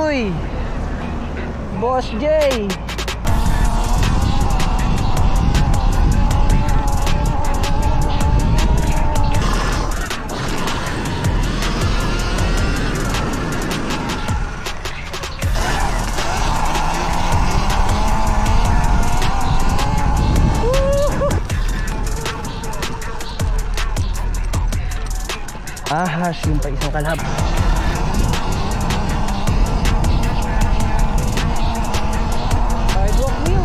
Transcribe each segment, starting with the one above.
Uy! Boss J! Ahas, yung pa isang kalab. Sidewalk view.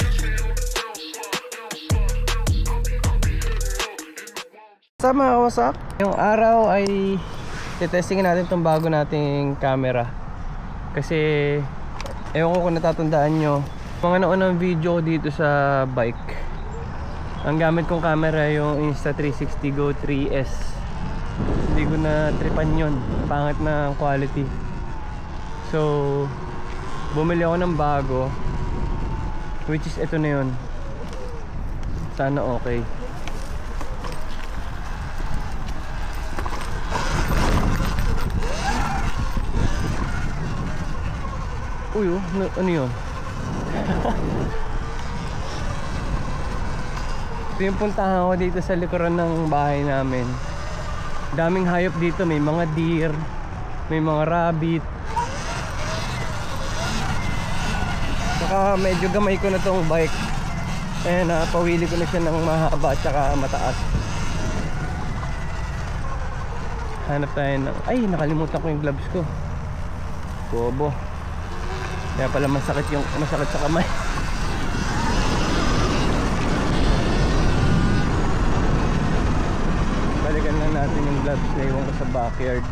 Sa mga kawasak, yung araw ay testingin natin itong bago nating camera. Kasi ewan ko kung natatandaan nyo, mga naunang video dito sa bike, ang gamit kong camera yung Insta360 Go 3S. Hindi ko na tripan yun, pangit na quality. So bumili ako ng bago, which is ito na yun. Sana okay. Uy, oh, ano yun? Ito yung puntahan ko dito sa likuran ng bahay namin. Daming hayop dito, may mga deer, may mga rabbit. Saka medyo gamay ko na tong bike. Ayan, pawili ko na siya ng mahaba at saka mataas. Hanap tayo ng... Ay, nakalimutan ko yung gloves ko. Bobo. Kaya pala masakit sa kamay. Balikan lang natin yung gloves na iwan ko sa backyard.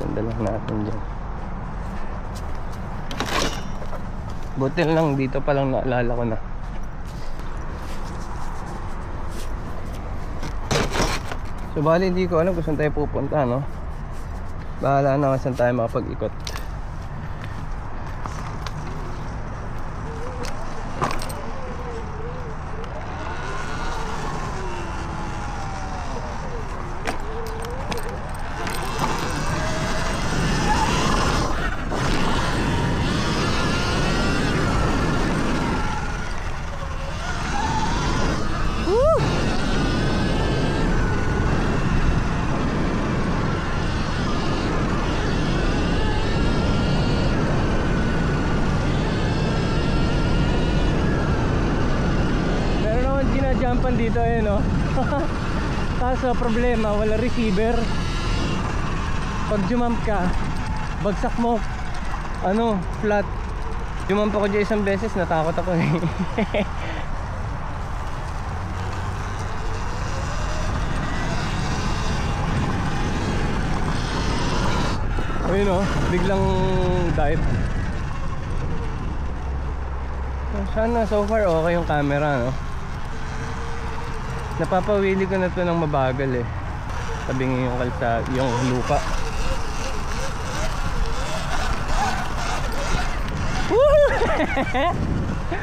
Sandalan natin dyan. Buti lang dito palang naalala ko na. So bali hindi ko alam kung saan tayo pupunta, no? Bahala na kung saan tayo makapag-ikot. Jampan dito eh, no? Kaso problema, wala receiver. Pag jumamp ka, bagsak mo ano, flat. Jumamp ako dyan isang beses, natakot ako eh. Ayun o, biglang dive. Sana so far okay yung camera, no? Napapawili ko na to ng mabagal eh. Tabing yung kalsa, yung lupa.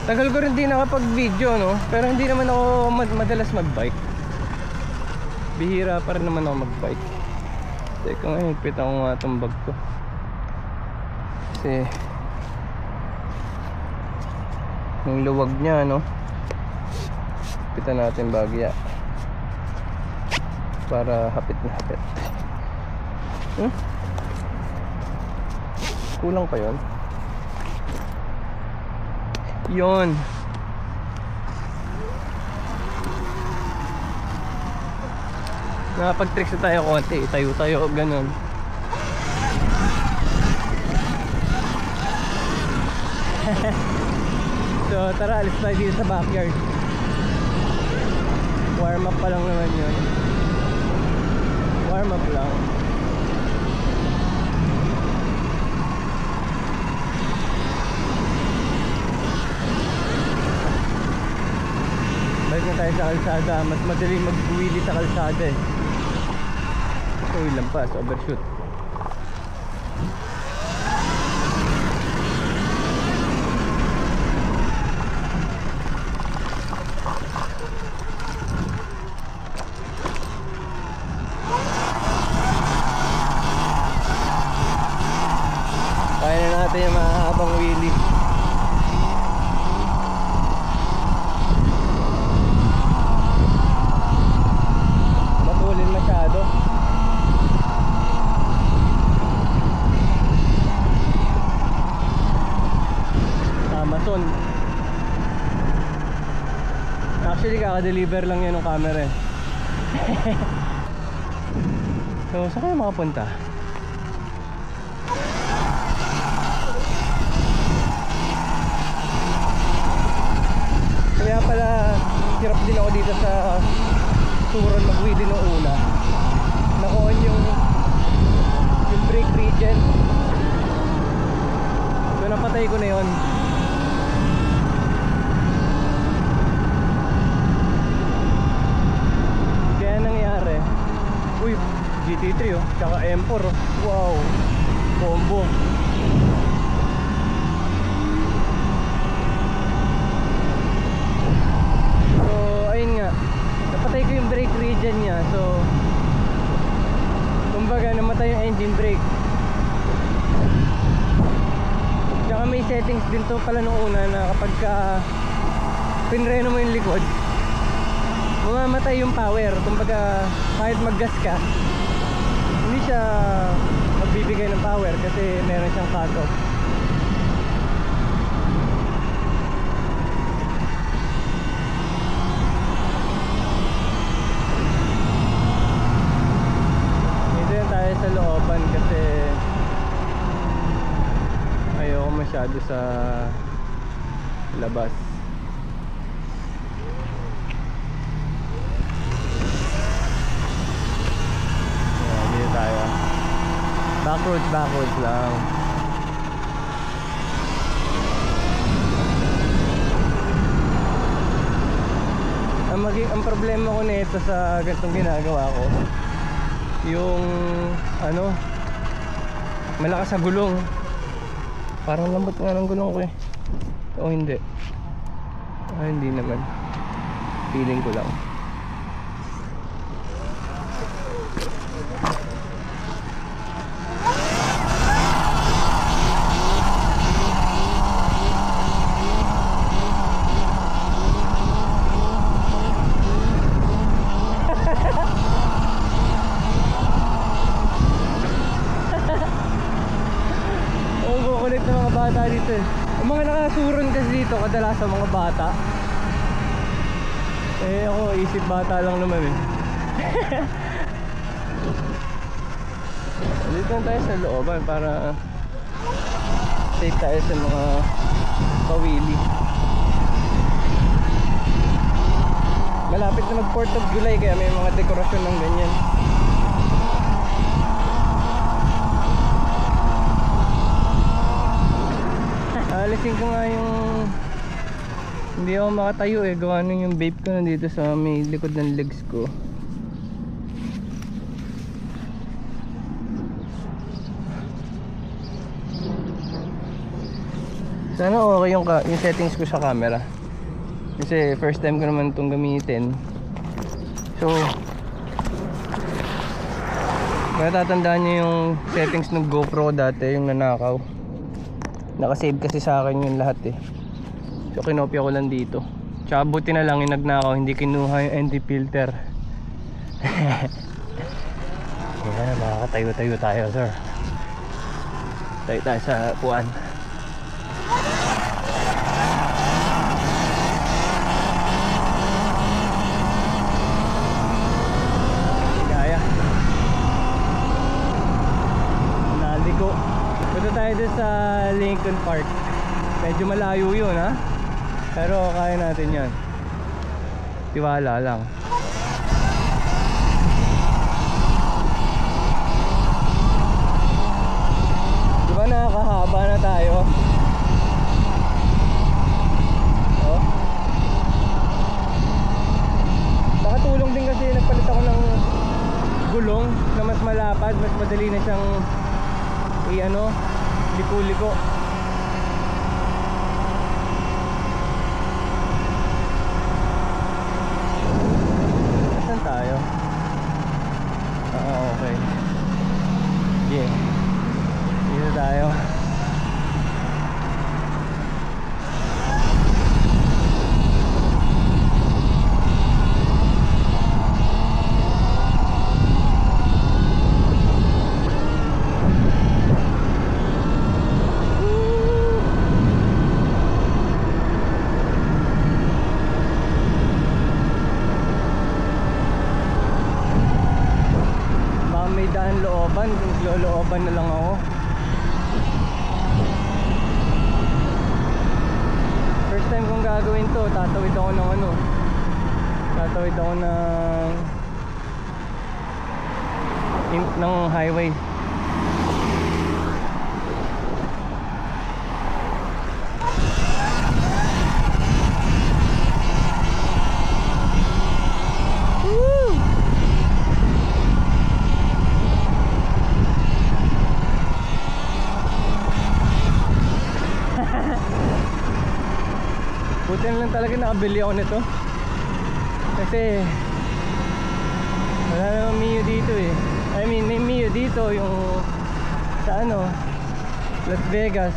Tagal ko rin din nakapag-video, no? Pero hindi naman ako madalas mag-bike. Bihira pa rin naman ako mag-bike. Teka nga, higpit ako nga itong bag ko. Kasi yung luwag niya, no? Higpitan natin bagya para hapit na hapit. Kulang pa yun. Yun. Nakapag-tricks na tayo konti. Tayo-tayo, ganun. So tara, alis tayo dito sa backyard. Warm up pa lang naman yun. Warm up lang. Balik na tayo sa kalsada. Mas madaling mag-wheelie sa kalsada eh. Uy, lampas, overshoot. Actually, kaka-deliver lang yan ng camera eh. So, saan kayo makapunta? Kaya pala, hirap din ako dito sa Turon mag-wheelie nung una. Naka-on yung brake regen. So, napatay ko na yun. Kaya nangyari, uy, GT3 oh, tsaka M4 oh. Wow, combo. So ayun nga, napatay ko yung brake regen nya. So kumbaga namatay yung engine brake. Tsaka may settings din to pala nung una na kapag pinreno mo yung likod, mamamatay yung power. Kumbaga kahit mag-gas ka, hindi siya magbibigay ng power kasi meron siyang cut-off. Dito yan tayo sa looban kasi ayoko masyado sa labas. Tayo. Backwards lang. Ang problema ko nito sa ganitong ginagawa ko, yung ano, malakas sa gulong. Parang lambot nga ng gulong ko eh. O hindi. Hindi naman. Feeling ko lang. Ang mga nakasuron kasi dito kadalasan mga bata. Eh ako isip bata lang naman eh. Dito tayo sa looban para safe tayo sa mga pawili. Malapit na mag 4th of July kaya may mga dekorasyon ng ganyan. Alisin ko nga yung hindi ako makatayo eh, gawa nung yung vape ko nandito sa may likod ng legs ko. Sana okay yung settings ko sa camera kasi first time ko naman itong gamitin. So matatandaan nyo yung settings ng GoPro dati, yung nanakaw. Nakasave kasi sa akin yung lahat eh. So kinopya ko lang dito. Tsaka buti na lang yung nagnakaw, hindi kinuha yung ND filter. Yan, makakatayo-tayo tayo sir. Tayo tayo sa puan. Kaya naliko. Punta tayo dun sa Lincoln Park. Medyo malayo yun ha, pero kaya natin yan. Tiwala lang. Diba nakakahaba na tayo? Oh. Nakatulong din kasi nagpalit ako ng gulong na mas malapad, mas madali na siyang liko-liko. Saan tayo? Okay. Yeah. Dito tayo. looban, naglolooban na lang ako. First time kong gagawin to, tatawid ako ng ano, tatawid ako ng highway. Buti na lang talaga nakabili ako nito. Kasi wala namang Mio dito eh. I mean, may Mio dito yung sa ano, Las Vegas.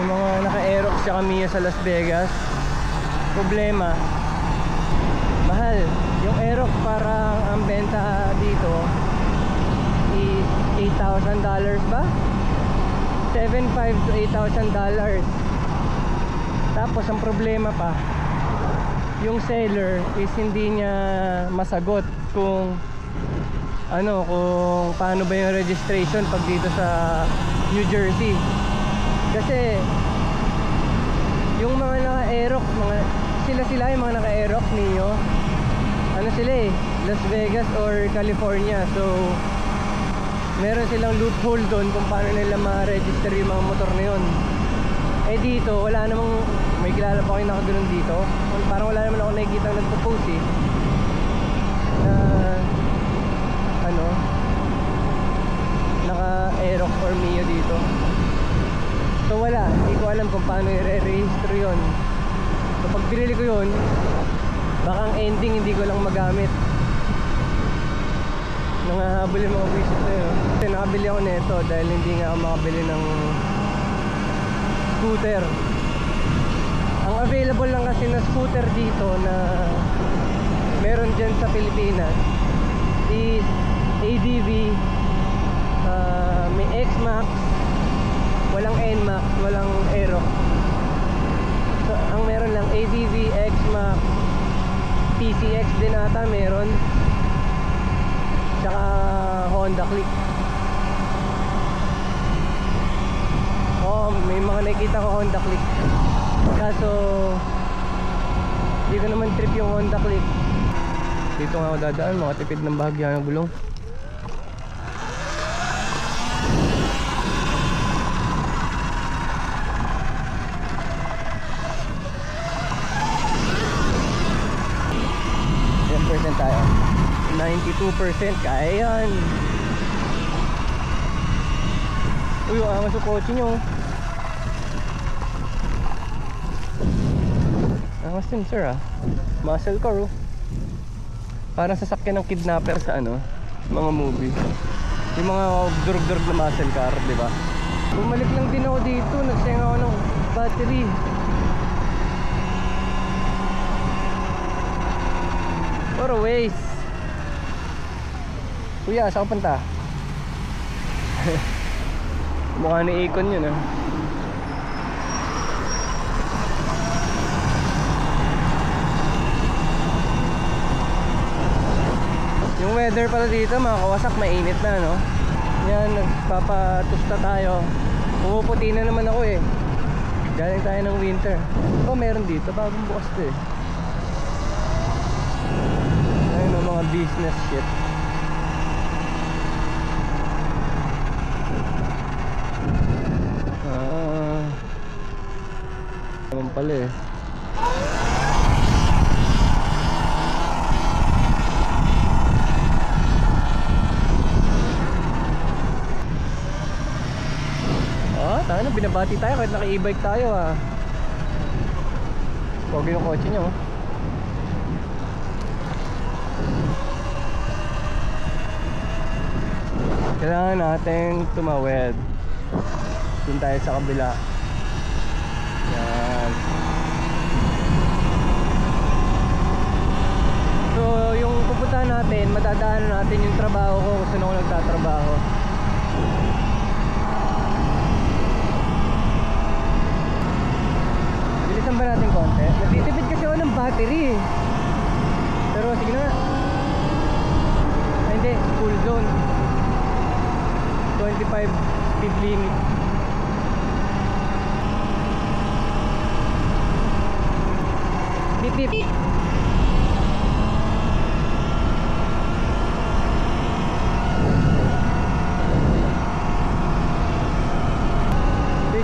Yung mga naka-Aerox tsaka Mio sa Las Vegas. Problema, mahal. Yung Aerox parang ang benta dito is $8,000 ba? $7,500 to $8,000. Tapos ang problema pa, yung seller is hindi niya masagot kung ano, kung paano ba yung registration pag dito sa New Jersey. Kasi yung mga naka-Aerox, sila yung mga naka-Aerox niyo, ano sila eh, Las Vegas or California. So meron silang loophole doon kung paano nila ma-register yung mga motor na yun. Eh dito, wala namang, may kilala pa kayo nakaganoon dito. Parang wala naman ako nakikita nagpo-post eh na ano, naka-Aerox or Mio dito. So wala, hindi ko alam kung paano i-register yun. So pag binili ko yun, baka ang ending hindi ko lang magamit. Nangahabol yung mga visit na yun. Kasi nakabili ako nito dahil hindi nga ako makabili ng scooter. Ang available lang kasi na scooter dito na meron dyan sa Pilipinas is ADV, may X-Max, walang NMAX, walang Aerox. So ang meron lang ADV, X-Max, PCX din ata meron, tsaka Honda Click. May mga nakikita ko Honda Click. Kaso hindi ko naman trip yung Honda Click. Dito nga ako dadaan, makatipid ng bahagya ng gulong. % tayo. 92%, kaya yan. Uy, yung angas yung kotse nyo. Angas din sir ah. Muscle car oh. Parang sasakyan ng kidnapper sa ano, mga movie. Yung mga durug-durug na muscle car, di ba? Bumalik lang din ako dito, nagsayang ako ng battery. What a waste. Kuya, saan ka punta? Mukha ni Akon yun ah. Yung weather pala dito mga kawasak, mainit na no. Yan, nagpapatusta tayo. Pumuputi na naman ako eh. Galing tayo ng winter. Oh, meron dito, bagong bukas to eh. Ayun o, mga business shit. Naman pala eh. Tayo na, binabati tayo kahit naka-e-bike tayo ah. Pogi yung kotse nyo. Kailangan natin tumawid. Doon tayo sa kabila. Yan. So yung pupuntahan natin, madadaanan natin yung trabaho ko kung saan ako nagtatrabaho. Bilisan ba natin konti? Nagtitipid kasi ako ng battery. Pero sige na. Ay, hindi, school zone. 25 speed limit. Beep beep.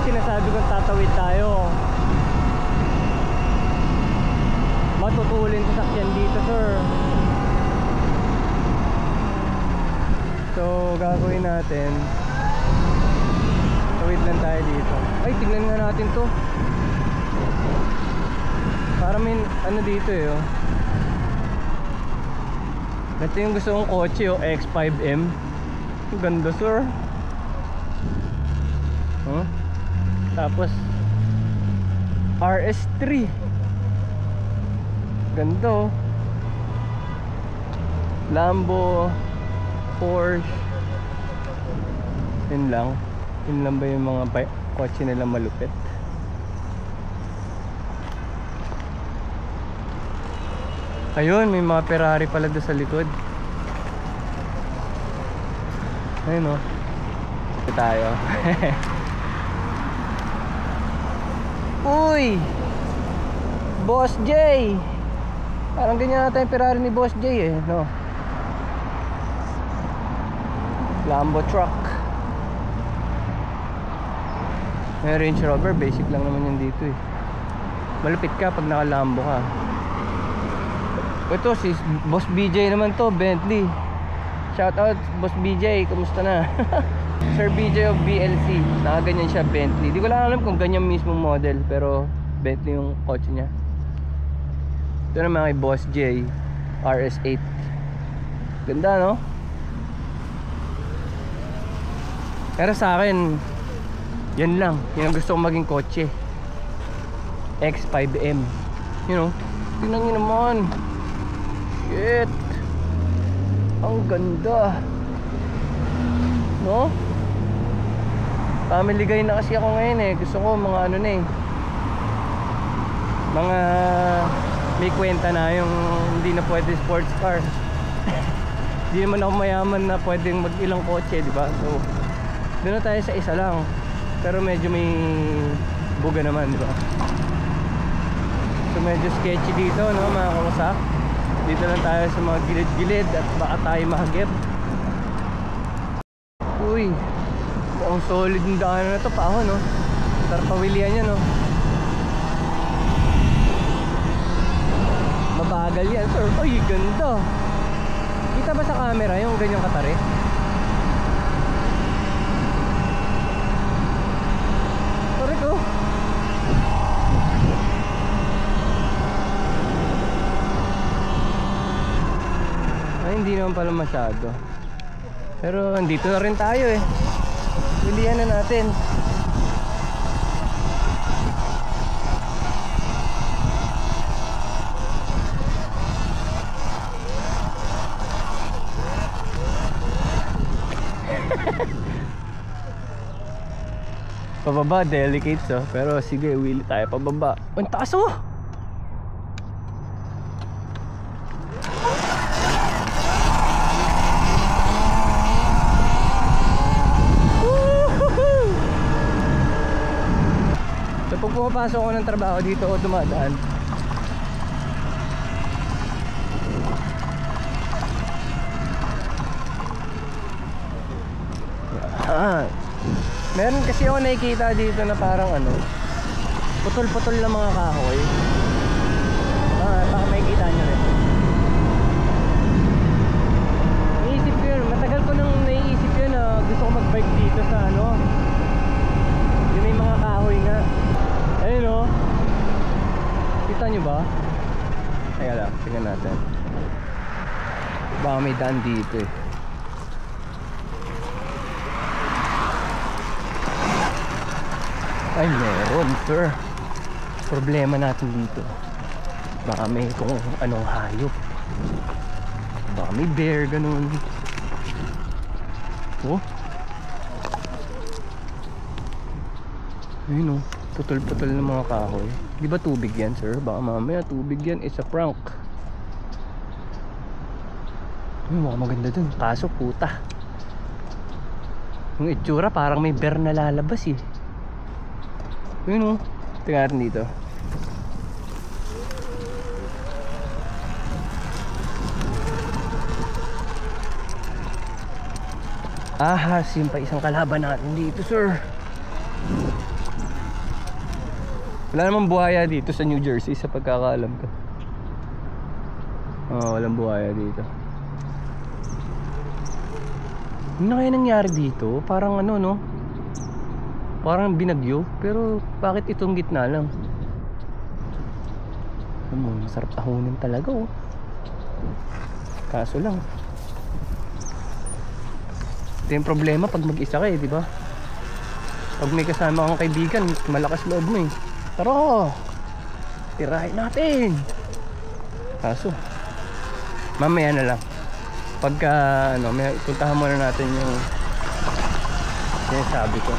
Sinasabi kong tatawid tayo, matutulin sa sakyan dito, sir. So gagawin natin, tawid lang tayo dito. Ay, tignan nga natin to. Para may ano dito eh, oh. Ito yung gusto kong kotse, oh, X5M. Ang ganda, sir. Huh? Tapos RS3, ganda, oh. Lambo, Porsche. Yun lang ba yung mga kotse nila malupit. Ayun, may mga Ferrari pala doon sa likod. Ayun, oh. Ito tayo. Uy! Boss J! Parang ganyan natin yung Ferrari ni Boss J eh, no? Lambo truck. May Range Rover, basic lang naman yun dito eh. Malupit ka pag naka Lambo ka. Ito si Boss BJ naman to, Bentley. Shout out Boss BJ, kumusta na? Sir BJ of BLC, nakaganyan siya, Bentley. Di ko lang alam kung ganyan mismo model, pero Bentley yung kotse niya. Ito naman kay Boss J, RS8. Ganda, no? Pero sa akin, yan lang, yan ang gusto kong maging kotse. X5M. You know, tingnan nyo naman. Shit, ang ganda, no? Family guy na kasi ako ngayon eh. Gusto ko mga ano na eh, mga may kwenta na, yung hindi na pwede sports car. Hindi naman ako mayaman na pwedeng mag ilang kotse, di ba? So doon na tayo sa isa lang, pero medyo may buga naman, di ba? So medyo sketchy dito, no, mga kawasak. Dito lang tayo sa mga gilid-gilid at baka tayo mahagip. Uy, ang solid ng daanan na to, paho, no? Tarpawilian yan, no? Mabagal yan, sir. Uy, ganda. Kita ba sa camera yung ganyang katari? Sorry ko. Ay, hindi naman pala masyado. Pero andito na rin tayo eh. Bilihan na natin. Pababa, delicate, so. Pero sige, wheel tayo pababa. Ang taas, oh! Pag pumapasok ako ng trabaho dito o dumadaan, meron kasi ako nakikita dito na parang ano, putol-putol na mga kahoy. Baka makikita nyo rin. Naisip ko yun, matagal ko nang naiisip yun na gusto ko mag-bike dito sa ano, yung may mga kahoy nga. Ayun, oh. Kita nyo ba? Teka lang, tingnan natin. Baka may daan dito eh. Ay, meron, sir. Problema natin dito, baka may kung anong hayop. Baka may bear, ganun. Oh, ayun, oh. Putol-putol ng mga kahoy. Di ba tubig yan, sir? Baka mamaya tubig yan. It's a prank. Mukhang maganda dun, kaso puta. Yung itsura parang may bear na lalabas eh. Yun o. Tingnan natin dito. Ahas, yun pa isang kalaban natin dito, sir. Wala namang buhaya dito sa New Jersey sa pagkakaalam ko. Walang buhaya dito. Ano kaya nangyari dito? Parang ano, no? Parang binagyo. Pero bakit itong gitna lang? Masarap tahunin talaga, oh. Kaso lang, ito yung problema pag mag-isa ka eh, di ba? Pag may kasama kang kaibigan, malakas loob mo eh. Tara, tirahin natin. Kaso mamaya na lang. Pagka ano, may puntahan muna natin yung sinasabi ko.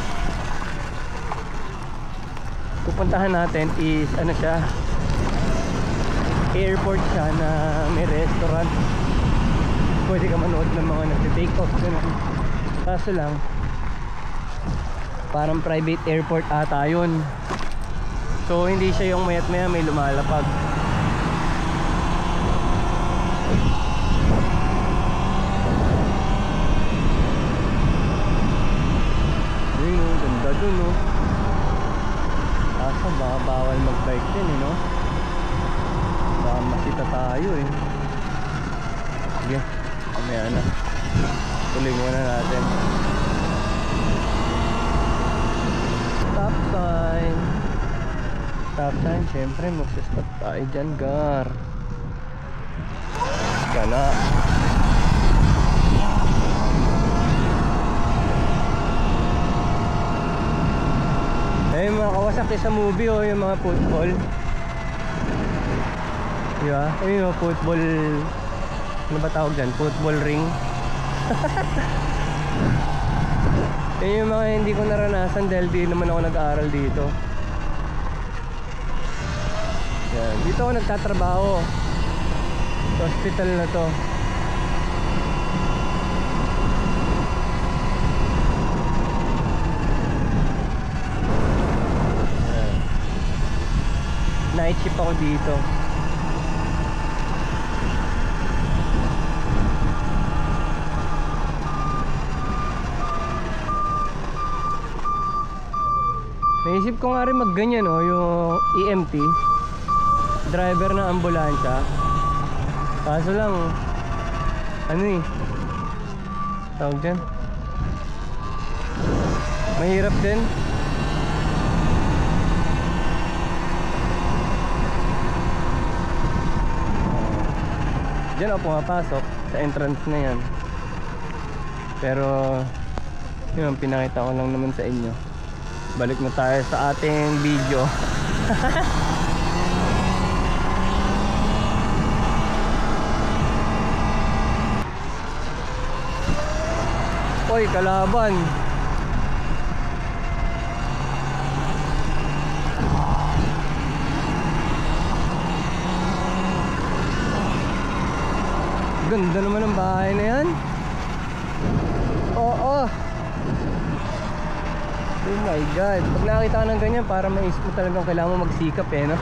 Pupuntahan natin is ano siya, airport siya na may restaurant. Pwede ka manood ng mga nagte-take off ganun. Kaso lang, parang private airport ata yun. So hindi siya yung mayat maya may lumalapag. Ayun o, ganda dun o. Kaso baka bawal mag-bike din eh, no? Baka makita tayo eh. Sige, mamaya na. Tuloy muna natin. Stop sign. Stop sign, syempre magsa-stop tayo dyan, gar. Gana. Eh, yung mga Kawasaki sa movie o yung mga football. Diba? Ayun yung football. Ano ba tawag dyan? Football ring. Yun yung mga hindi ko naranasan dahil di naman ako nag-aaral dito. Yan. Dito ako nagtatrabaho sa hospital na to. Yan. Night shift ako dito. Naisip ko nga rin magganyan oh, yung EMT, driver ng ambulansya. Kaso lang, ano eh, tawag dyan, mahirap din. Diyan ako pumapasok sa entrance na yan. Pero yun, pinakita ko lang naman sa inyo. Balik na tayo sa ating video. Oy, kalaban. Ganda naman ang bahay na yan. Oo. Oh my god. Pag nakakita ka ng ganyan, para maisip mo talagang kailangan mo magsikap eh, no?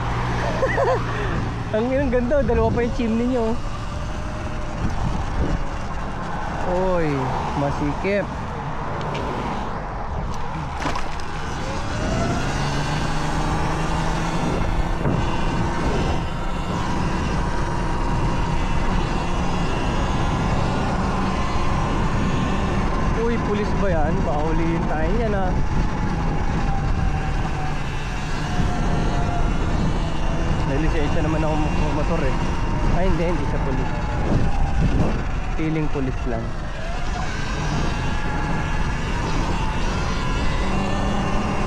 Ang ganda, dalawa pa yung chimney nyo. Oy, masikip. Uy, pulis ba yan? Baka huliin tayo yan ah. May lisensya naman ako motor eh. Ay hindi sa pulis. Feeling pulis lang.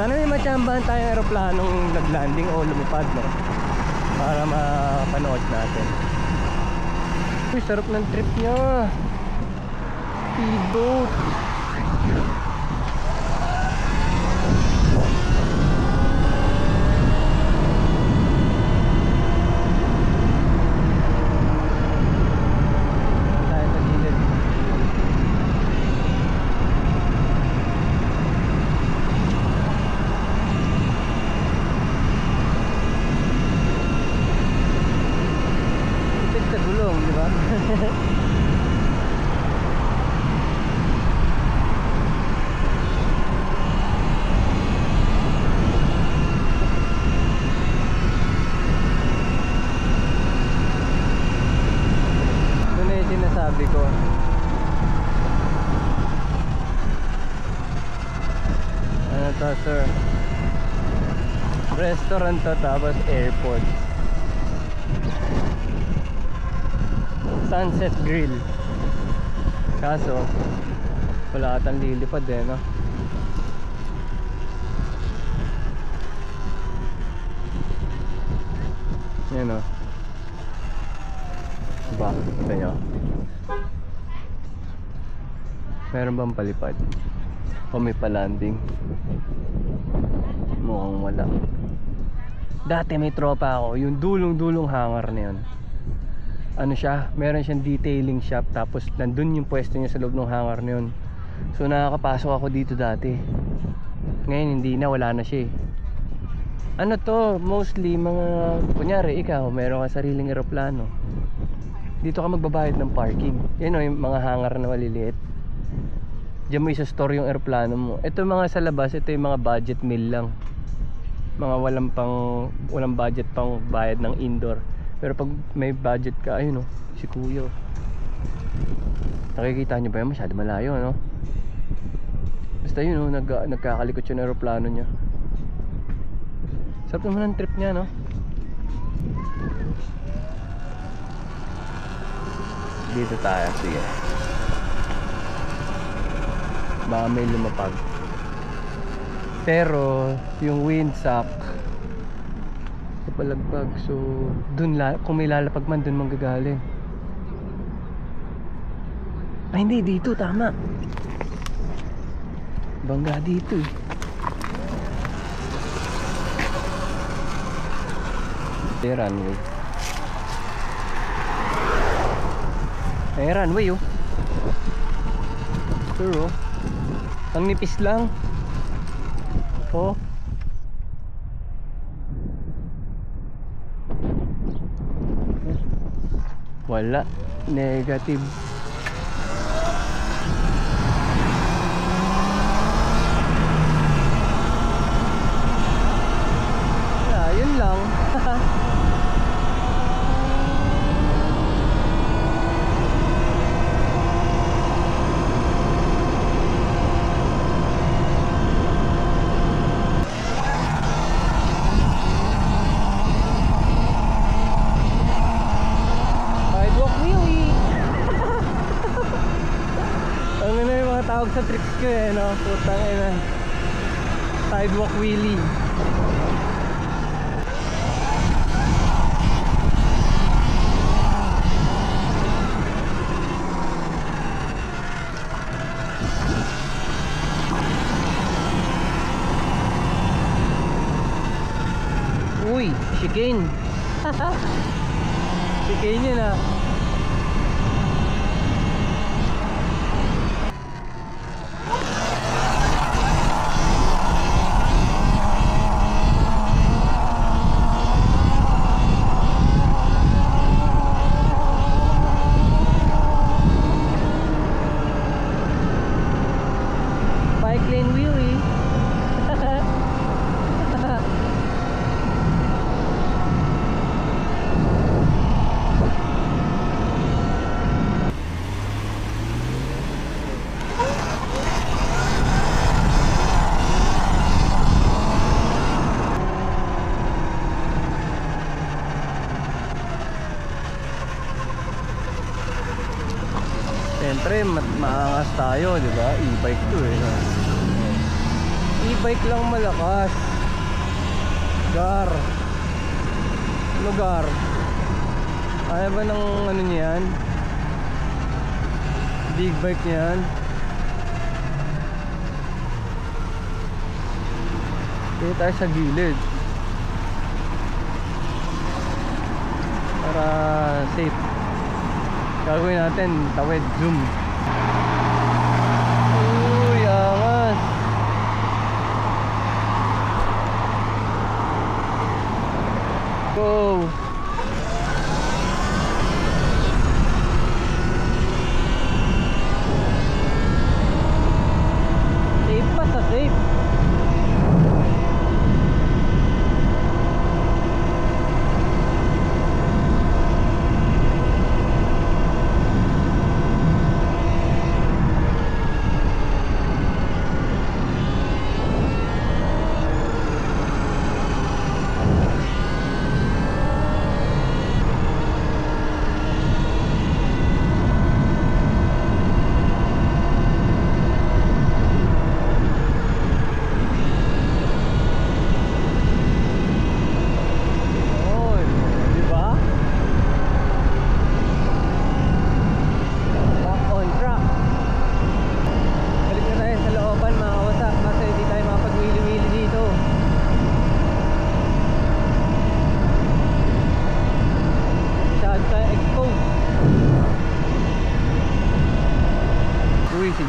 Sana may matsambahan tayong aeroplanong naglanding o lumipad, no? Para mapanood natin. Uy, sarap ng trip niya. Speedboat. room, di ba? Ito na yung sinasabi ko. Ano to, sir? Restaurant to, tapos airport. Sunset Grill. Kaso wala atang lilipad eh, no? Yan o. Diba? Ito nyo. Meron bang palipad? O may palanding? Mukhang wala. Dati may tropa ako, yung dulong-dulong hangar na yun. Ano siya, meron siyang detailing shop, tapos nandun yung pwesto niya sa loob ng hangar na yun. So nakakapasok ako dito dati. Ngayon hindi na, wala na siya eh. Ano to, mostly mga, kunyari ikaw, meron ka sariling eroplano, dito ka magbabayad ng parking. Yan o, yung mga hangar na maliliit. Diyan mo isa-store yung eroplano mo. Ito mga sa labas, ito yung mga budget meal lang. Mga walang budget pang bayad ng indoor. Pero pag may budget ka, ayun o, si kuya. Nakikita nyo ba yan? Masyado malayo, no? Basta yun o, nagkakalikot yung aeroplano niya. Sarap naman ang trip niya, no? Dito tayo, sige. Baka may lumapag. Pero yung windsock palagpag, so dun kung may lalapag man, dun manggagaling. Ay hindi, dito tama, bangga dito eh. Ay, runway. Ay, runway oh. Pero ang nipis lang. Oh, wala, negative. Yun lang. Tawag sa tricks ko eh, no? Putang ina. Sidewalk wheelie. Uy, chicane. Chicane yun ah. Siyempre, maangas tayo, di ba? E-bike to eh. E-bike lang malakas. Gar. Lugar. Kaya ba ng ano niyan? Big bike niyan? Dito tayo sa gilid. Para safe. Gagawin natin tawid zoom. Uy, angas. Go.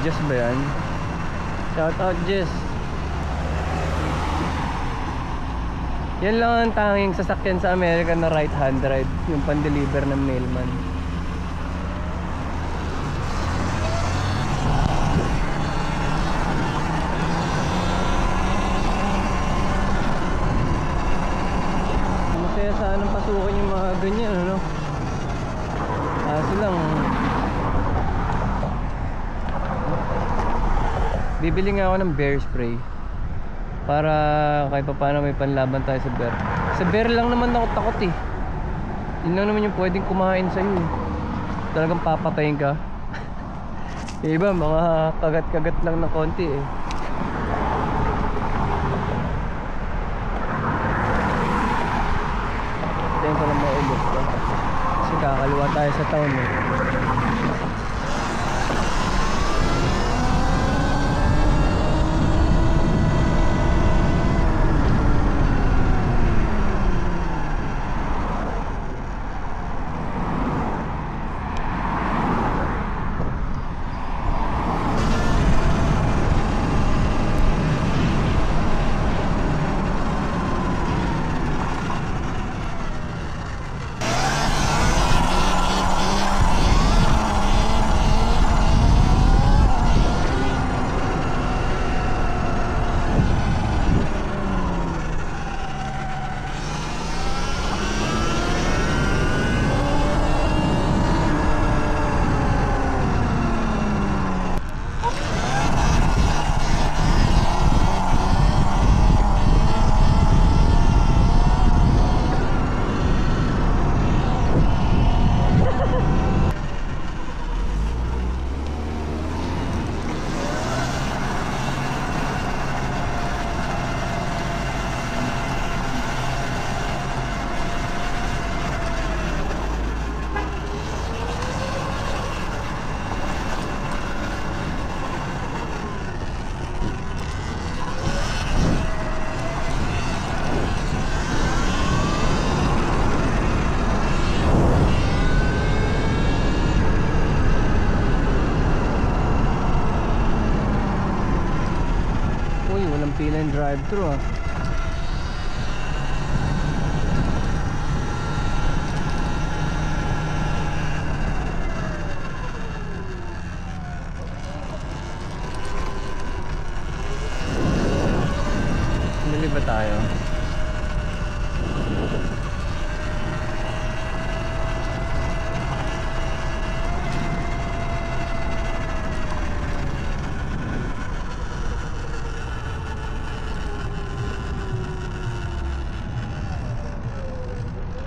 Jess ba yan? Shout out Jess. Yan lang ang tanging sasakyan sa Amerika na right hand drive, yung pan-deliver ng mailman. Masaya sanang pasukan yung mga ganyan, ano? Kaso lang, bibili nga ako ng bear spray para kahit pa paano may panlaban tayo sa bear. Sa bear lang naman ako takot eh. Yun lang naman yung pwedeng kumain sa'yo eh. Talagang papatayin ka. Yung iba mga kagat-kagat lang ng konti eh. Ito yung palang maubos ko. Kasi kakaliwa tayo sa town eh. Pila yung drive-thru ah. Bili ba tayo?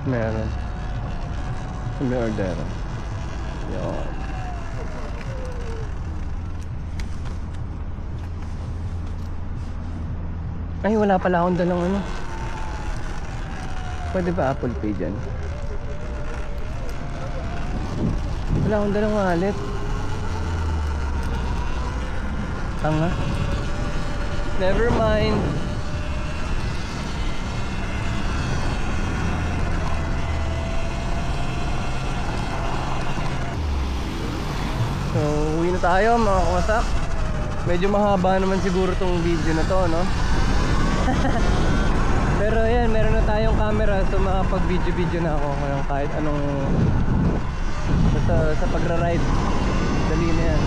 Meron. May ordero. Yun. Ay, wala pala akong dalang ano. Pwede ba Apple Pay dyan? Wala akong dalang wallet. Tanga. Never mind. So, uwi na tayo mga kawasak. Medyo mahaba naman siguro tong video na to, no? Pero yan, meron na tayong camera, so makapag-video na ako ngayon kahit anong sa pagra-ride. Dali na yan.